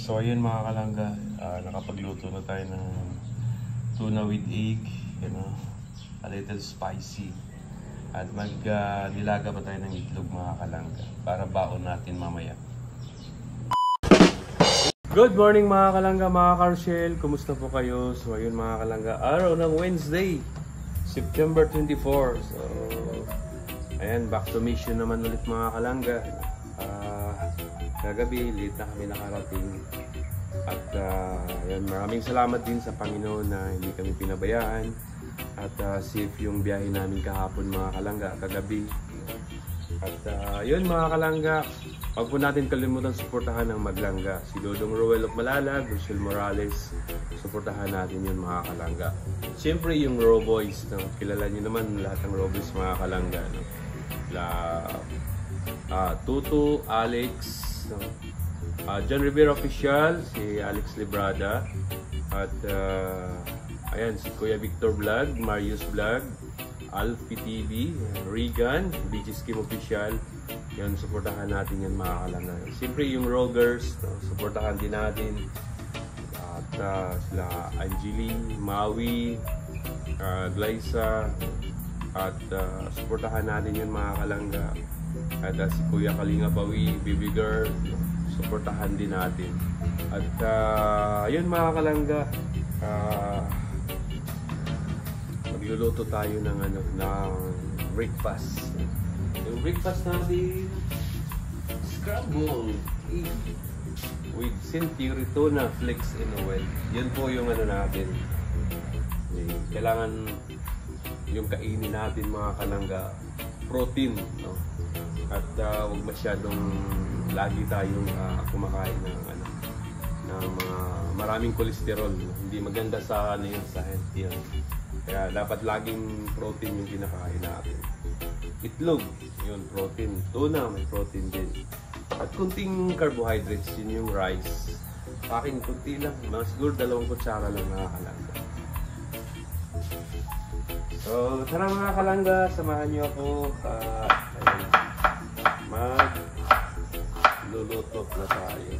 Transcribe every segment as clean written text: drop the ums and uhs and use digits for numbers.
So ayun mga kalangga, nakapagluto na tayo ng tuna with egg, a little spicy. At nilaga pa tayo ng itlog mga kalangga para baon natin mamaya. Good morning mga kalangga, mga Carshell, kumusta po kayo? So ayun mga kalangga, araw ng Wednesday, September 24. So ayan, back to mission naman ulit mga kalangga. Kagabi, late na kami nakarating. At ayan, maraming salamat din sa Panginoon na hindi kami pinabayaan. At safe yung biyahe namin kahapon mga kalangga, kagabi. At yun mga kalangga, huwag po natin kalimutan suportahan ng Maglangga. Si Dodong Roel of Malalag, Rochelle Morales, suportahan natin yun mga kalangga. Siyempre yung Raw Boys, no? Kilala nyo naman lahat ng Raw Boys mga kalangga. No? Tutu, Alex, no? John Rivera Official, si Alex Librada, at ayan, si Kuya Victor Vlog, Marius Vlog, Alfie TV, Regan, BG Scheme Official. Yan, suportahan natin yan mga kalangga. Siyempre yung Rogers, no? Suportahan din natin. At sila Angeline, Maui, Glyza, at suportahan natin yan mga kalangga. At si Kuya Kalinga Bawi, Baby Girl, suportahan din natin. At yun mga kalangga, magluluto tayo ng breakfast. Yung breakfast natin, scrambled egg with century tuna flakes and oil. Yan po yung natin. Kailangan yung kainin natin mga kalangga, protein, no? At huwag masyadong lagi tayong kumakain ng mga maraming kolesterol. Hindi maganda sa sa health yan. Kaya dapat laging protein yung kinakain natin. Itlog, yun protein. Tuna, may protein din. At kunting carbohydrates, yun yung rice. Sa akin, kunti lang. Siguro 2 kutsara lang nakakalangga. So, tara mga kalangga, samahan niyo ako. Magluluto na tayo.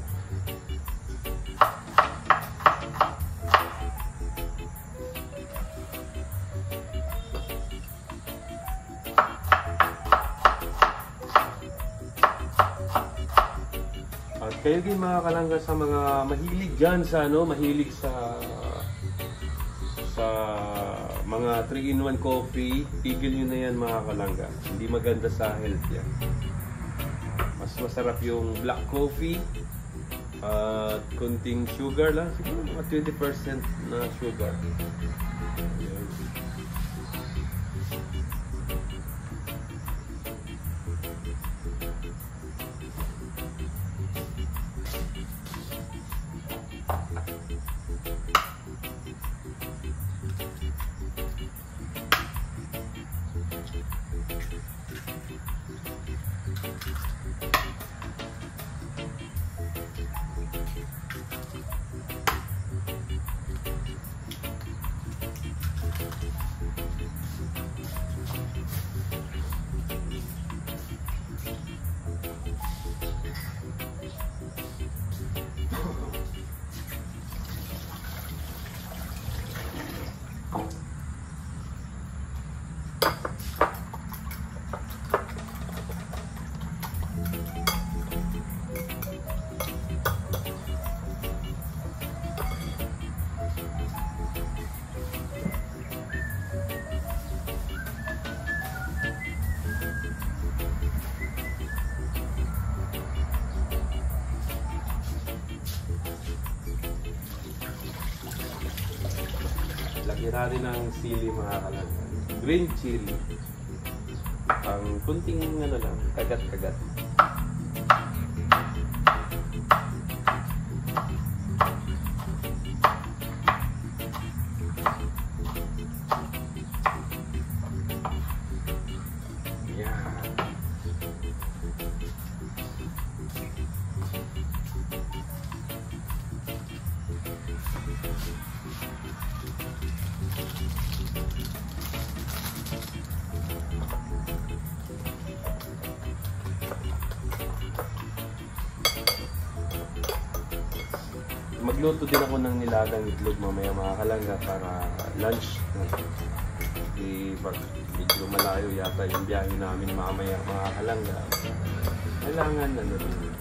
At kayo din mga kalangga sa mga mahilig dyan sa mahilig sa mga 3-in-1 coffee, tigil nyo na yan mga kalangga. Hindi maganda sa health yan. Mas masarap yung black coffee at kunting sugar lang, siguro mga 20% na sugar. Ayan. Lagyan natin ng sili mga kalangga. Green chili. Ang kunting lang, kagat-kagat. magluto din ako ng nilagang itlog mamaya mga kalangga para lunch. Pag medyo malayo yata yung biyahe namin mamaya mga kalangga. Kailangan ano din.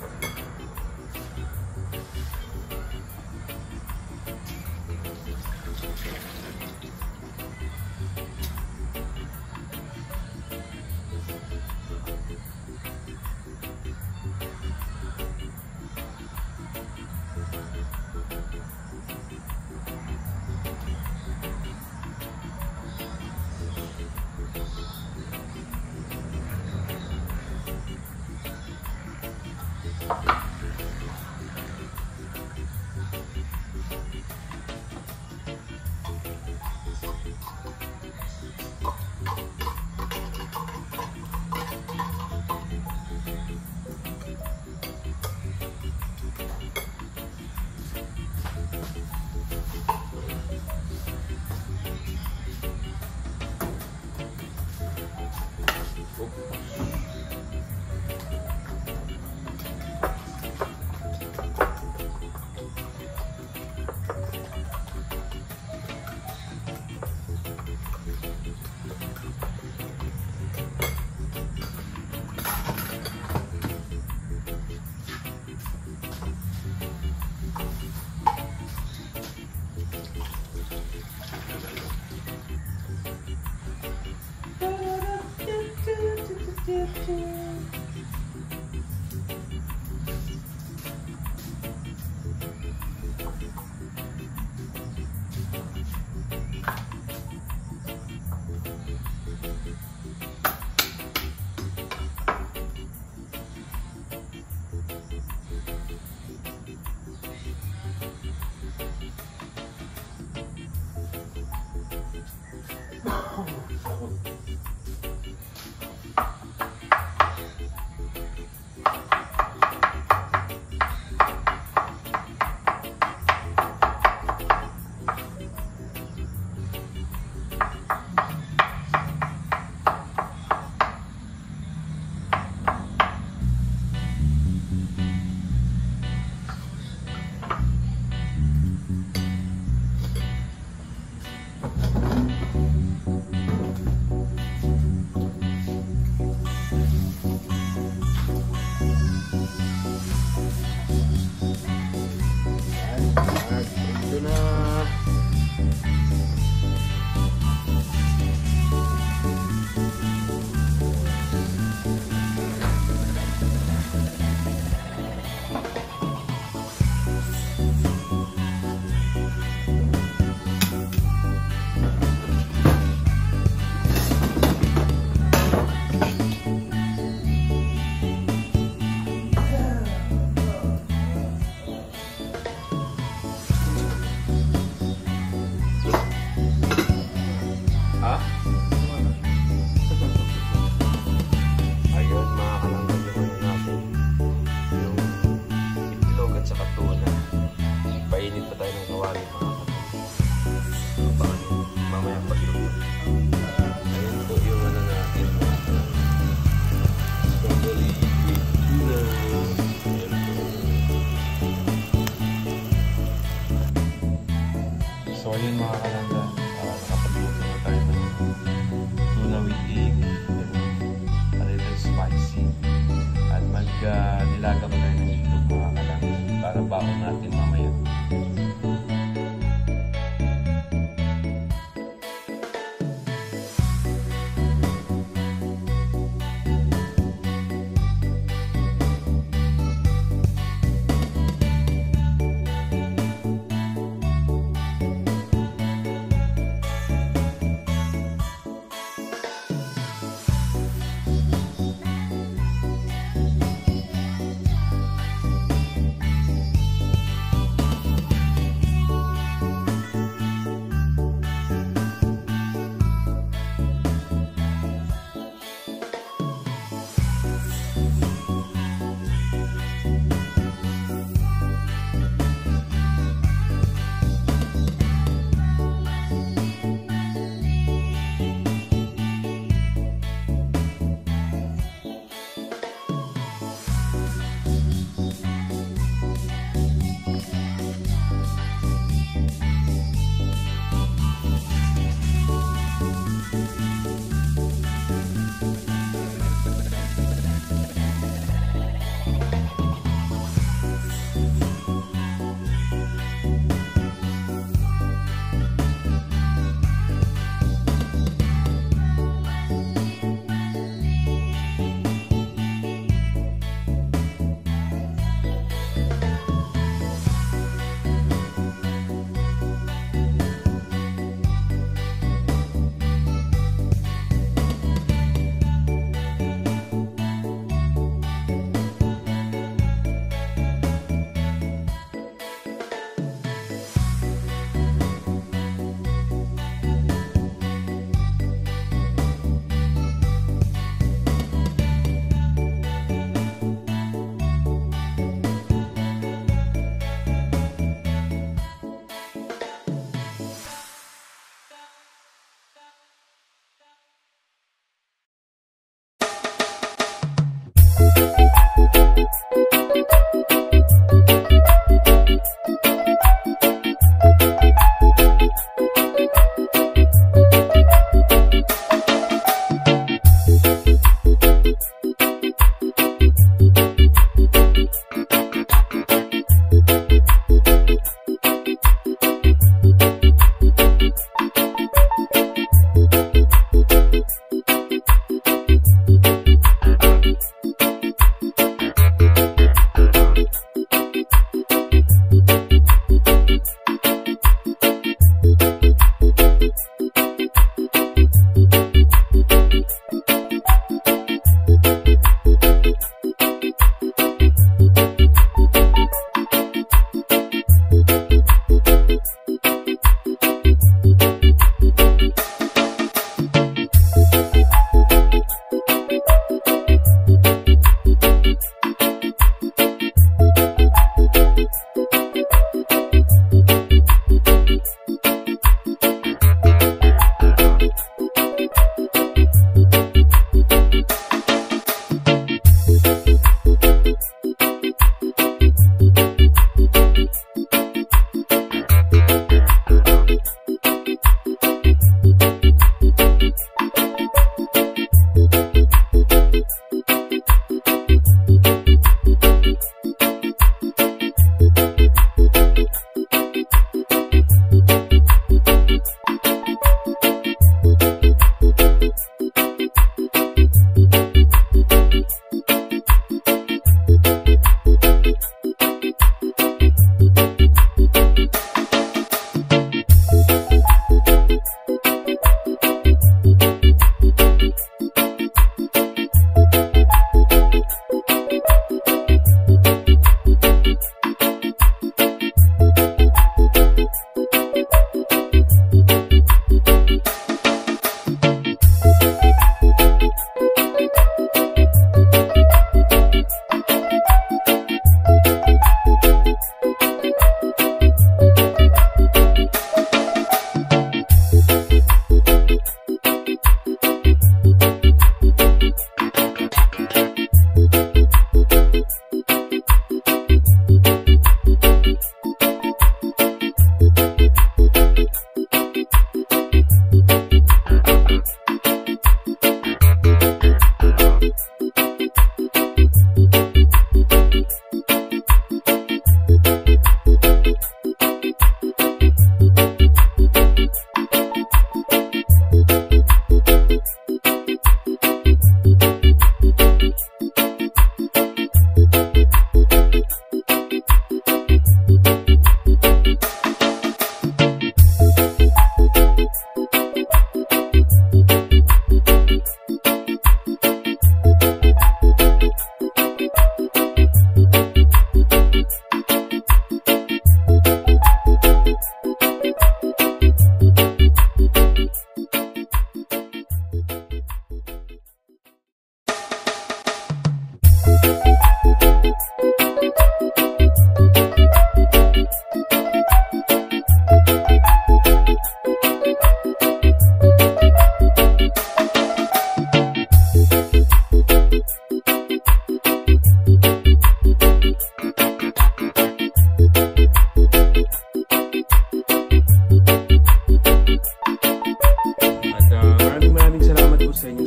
So ayun mga kalangga, nakapagluto na tayo ng tuna with egg, a little spicy, at nilaga pa tayo ng itlog mga kalangga para baon natin mamaya.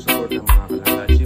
support ng mga kalahati.